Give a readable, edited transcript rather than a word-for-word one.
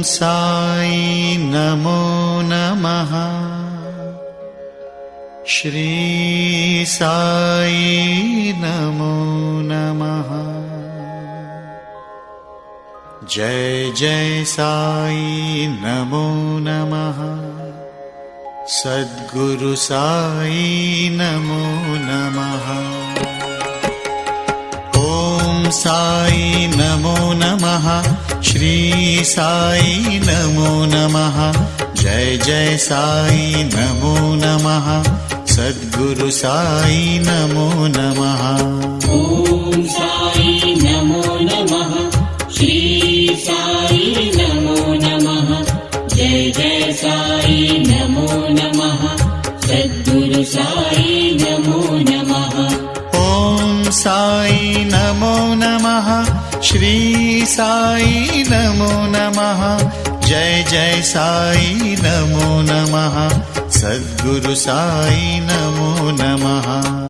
साई नमो नमः। श्री साई नमो नमः। जय जय साई नमो नमः। सद्गुरु साई नमो नमः। ओम साई नमो नमः। श्री साई नमो नमः। जय जय साई नमो नमः। सद्गुरु साई नमो नमः। ओम साई नमो नमः। श्री साई नमो नमः। जय जय साई नमो नमः। सद्गुरु साई नमो नमः। ओम साई नमो नमः। श्री साई नमो नमः। जय जय साई नमो नमः। सद्गुरु साई नमो नमः।